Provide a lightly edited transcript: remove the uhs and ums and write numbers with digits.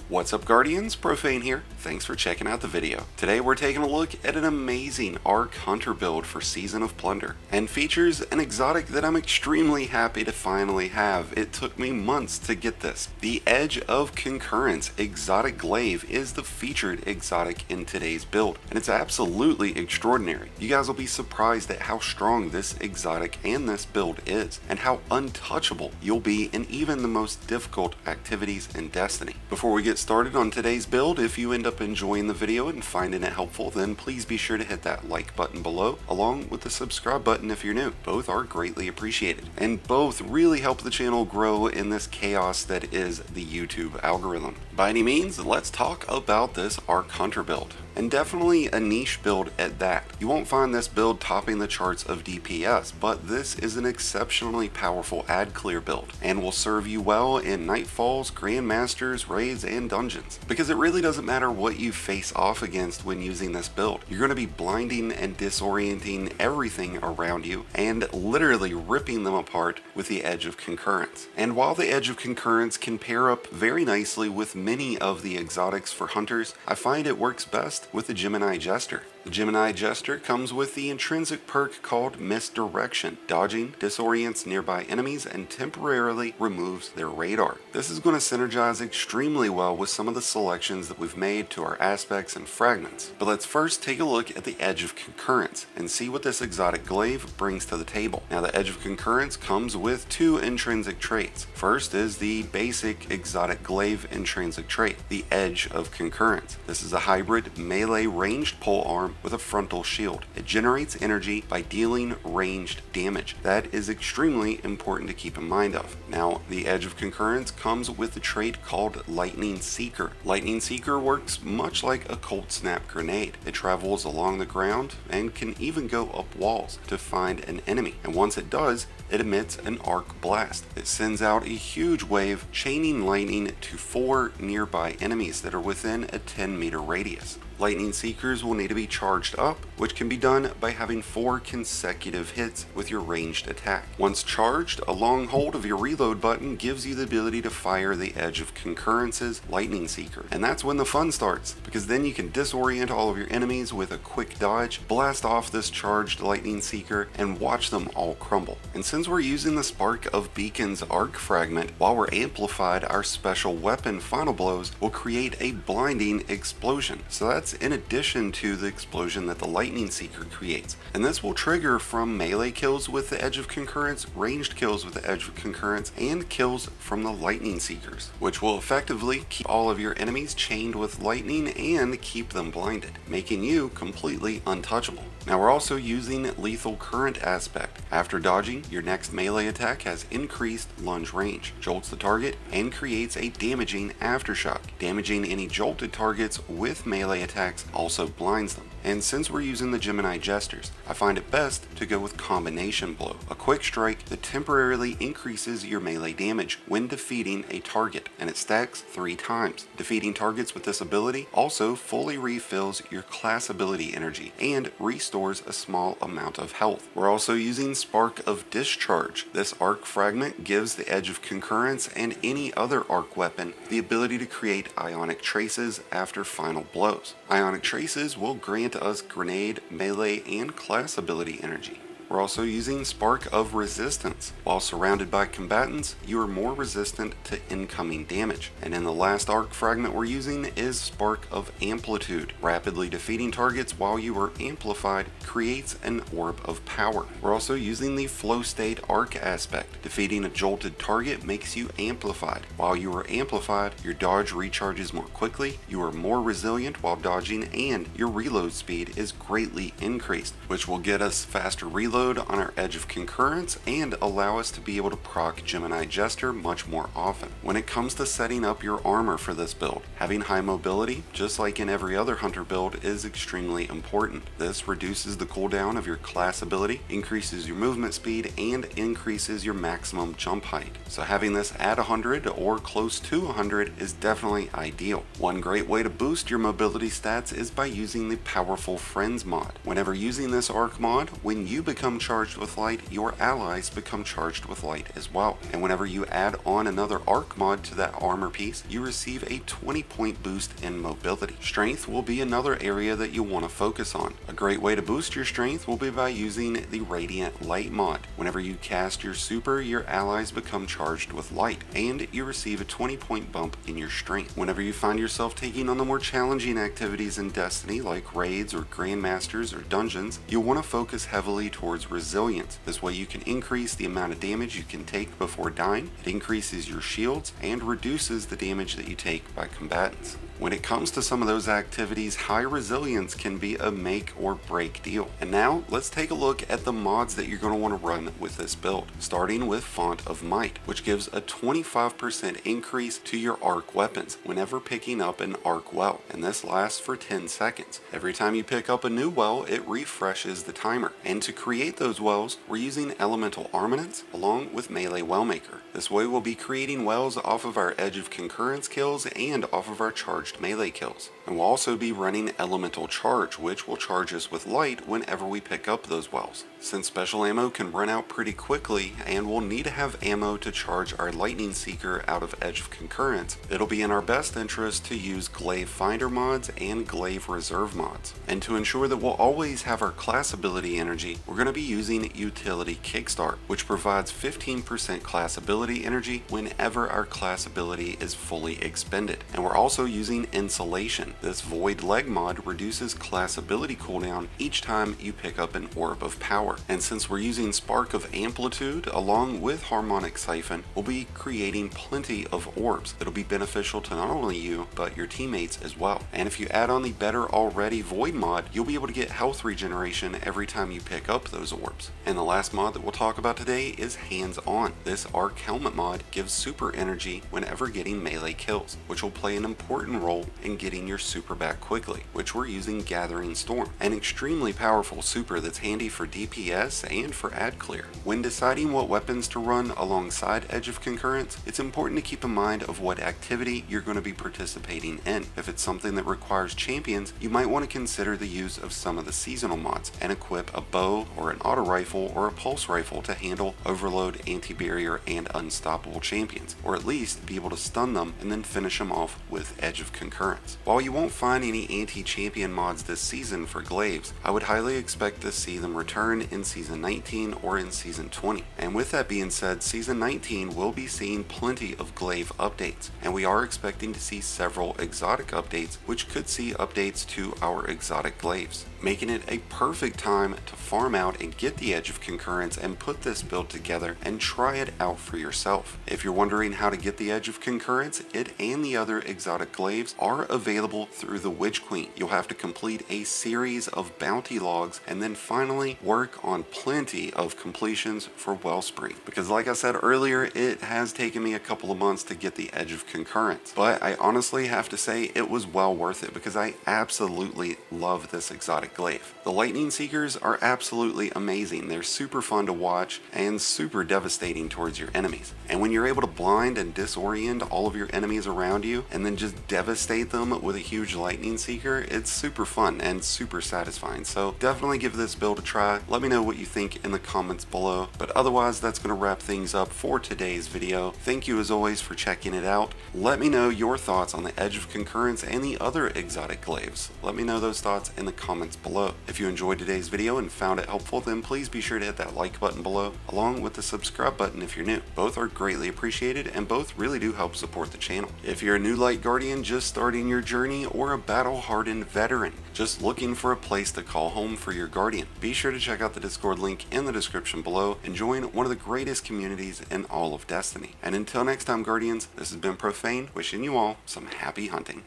What's up, Guardians? Profane here. Thanks for checking out the video. Today we're taking a look at an amazing Arc Hunter build for Season of Plunder, and features an exotic that I'm extremely happy to finally have. It took me months to get this. The Edge of Concurrence exotic Glaive is the featured exotic in today's build, and it's absolutely extraordinary. You guys will be surprised at how strong this exotic and this build is, and how untouchable you'll be in even the most difficult activities in Destiny. Before we get started on today's build, if you end up enjoying the video and finding it helpful, then please be sure to hit that like button below, along with the subscribe button if you're new. Both are greatly appreciated, and both really help the channel grow in this chaos that is the YouTube algorithm. By any means, let's talk about this Arc Hunter build, and definitely a niche build at that. You won't find this build topping the charts of DPS, but this is an exceptionally powerful ad clear build, and will serve you well in Nightfalls, Grandmasters, raids, and dungeons, because it really doesn't matter what you face off against when using this build. You're going to be blinding and disorienting everything around you, and literally ripping them apart with the Edge of Concurrence. And while the Edge of Concurrence can pair up very nicely with many of the exotics for hunters, I find it works best with the GEMINI Jester. The GEMINI Jester comes with the intrinsic perk called Misdirection. Dodging disorients nearby enemies and temporarily removes their radar. This is going to synergize extremely well with some of the selections that we've made to our aspects and fragments. But let's first take a look at the Edge of Concurrence and see what this exotic Glaive brings to the table. Now, the Edge of Concurrence comes with two intrinsic traits. First is the basic exotic Glaive intrinsic trait, the Edge of Concurrence. This is a hybrid melee ranged polearm with a frontal shield. It generates energy by dealing ranged damage. That is extremely important to keep in mind of. Now, the Edge of Concurrence comes with the trait called Lightning Seeker. Lightning Seeker works much like a Cold Snap grenade. It travels along the ground and can even go up walls to find an enemy. And once it does, it emits an arc blast. It sends out a huge wave, chaining lightning to 4 nearby enemies that are within a 10-meter radius. Lightning Seekers will need to be charged up, which can be done by having 4 consecutive hits with your ranged attack. Once charged, a long hold of your reload button gives you the ability to fire the Edge of Concurrence's Lightning Seeker. And that's when the fun starts, because then you can disorient all of your enemies with a quick dodge, blast off this charged Lightning Seeker, and watch them all crumble. And since we're using the Spark of Beacon's Arc Fragment, while we're amplified, our special weapon Final Blows will create a blinding explosion. So that's in addition to the explosion that the Lightning Seeker creates. And this will trigger from melee kills with the Edge of Concurrence, ranged kills with the Edge of Concurrence, and kills from the Lightning Seekers, which will effectively keep all of your enemies chained with lightning and keep them blinded, making you completely untouchable. Now, we're also using Lethal Current aspect. After dodging, your next melee attack has increased lunge range, jolts the target, and creates a damaging aftershock. Damaging any jolted targets with melee attacks also blinds them. And since we're using the GEMINI Jesters, I find it best to go with Combination Blow, a quick strike that temporarily increases your melee damage when defeating a target, and it stacks 3 times. Defeating targets with this ability also fully refills your class ability energy and restores a small amount of health. We're also using Spark of Discharge. This arc fragment gives the Edge of Concurrence and any other arc weapon the ability to create ionic traces after final blows. Ionic traces will grant us grenade, melee, and class ability energy. We're also using Spark of Resistance. While surrounded by combatants, you are more resistant to incoming damage. And in the last arc fragment we're using is Spark of Amplitude. Rapidly defeating targets while you are amplified creates an orb of power. We're also using the Flow State Arc aspect. Defeating a jolted target makes you amplified. While you are amplified, your dodge recharges more quickly, you are more resilient while dodging, and your reload speed is greatly increased, which will get us faster reload on our Edge of Concurrence and allow us to be able to proc GEMINI Jester much more often. When it comes to setting up your armor for this build, having high mobility, just like in every other hunter build, is extremely important. This reduces the cooldown of your class ability, increases your movement speed, and increases your maximum jump height. So having this at 100 or close to 100 is definitely ideal. One great way to boost your mobility stats is by using the Powerful Friends mod. Whenever using this arc mod, when you become become charged with light, your allies become charged with light as well. And whenever you add on another arc mod to that armor piece, you receive a 20-point boost in mobility. Strength will be another area that you want to focus on. A great way to boost your strength will be by using the Radiant Light mod. Whenever you cast your super, your allies become charged with light, and you receive a 20-point bump in your strength. Whenever you find yourself taking on the more challenging activities in Destiny, like raids or grandmasters or dungeons, you'll want to focus heavily towards resilience. This way you can increase the amount of damage you can take before dying, it increases your shields, and reduces the damage that you take by combatants. When it comes to some of those activities, high resilience can be a make or break deal. And now let's take a look at the mods that you're going to want to run with this build, starting with Font of Might, which gives a 25% increase to your arc weapons whenever picking up an arc well, and this lasts for 10 seconds. Every time you pick up a new well, it refreshes the timer. And to create those wells, we're using elemental armaments along with melee wellmaker. This way we'll be creating wells off of our Edge of Concurrence kills and off of our charged melee kills. And we'll also be running elemental charge, which will charge us with light whenever we pick up those wells. Since special ammo can run out pretty quickly and we'll need to have ammo to charge our lightning seeker out of Edge of Concurrence, it'll be in our best interest to use Glaive Finder mods and Glaive Reserve mods. And to ensure that we'll always have our class ability energy, we're going to be using Utility Kickstart, which provides 15% class ability energy whenever our class ability is fully expended. And we're also using Insulation. This Void Leg mod reduces class ability cooldown each time you pick up an Orb of Power. And since we're using Spark of Amplitude along with Harmonic Siphon, we'll be creating plenty of orbs that'll be beneficial to not only you, but your teammates as well. And if you add on the Better Already Void mod, you'll be able to get health regeneration every time you pick up those orbs. And the last mod that we'll talk about today is Hands On. This Arc Helmet mod gives super energy whenever getting melee kills, which will play an important role in getting your super back quickly, which we're using Gathering Storm, an extremely powerful super that's handy for DPS and for ad clear. When deciding what weapons to run alongside Edge of Concurrence, it's important to keep in mind of what activity you're going to be participating in. If it's something that requires champions, you might want to consider the use of some of the seasonal mods and equip a bow or an auto rifle or a pulse rifle to handle overload, anti-barrier, and unstoppable champions, or at least be able to stun them and then finish them off with Edge of Concurrence. While you won't find any anti-champion mods this season for Glaives, I would highly expect to see them return in Season 19 or in Season 20. And with that being said, Season 19 will be seeing plenty of Glaive updates, and we are expecting to see several exotic updates, which could see updates to our exotic Glaives, making it a perfect time to farm out and get the Edge of Concurrence and put this build together and try it out for yourself. If you're wondering how to get the Edge of Concurrence, it and the other exotic Glaives are available through the Witch Queen. You'll have to complete a series of bounty logs and then finally work on plenty of completions for Wellspring, because like I said earlier, it has taken me a couple of months to get the Edge of Concurrence, but I honestly have to say it was well worth it because I absolutely love this exotic Glaive. The Lightning Seekers are absolutely amazing. They're super fun to watch and super devastating towards your enemies. And when you're able to blind and disorient all of your enemies around you and then just devastate them with a huge Lightning Seeker, it's super fun and super satisfying. So definitely give this build a try. Let me know what you think in the comments below. But otherwise, that's going to wrap things up for today's video. Thank you as always for checking it out. Let me know your thoughts on the Edge of Concurrence and the other exotic Glaives. Let me know those thoughts in the comments below. If you enjoyed today's video and found it helpful, then please be sure to hit that like button below, along with the subscribe button if you're new. Both are greatly appreciated and both really do help support the channel. If you're a new Light Guardian just starting your journey or a battle-hardened veteran just looking for a place to call home for your Guardian, be sure to check out the Discord link in the description below and join one of the greatest communities in all of Destiny. And until next time, Guardians, this has been Profane, wishing you all some happy hunting.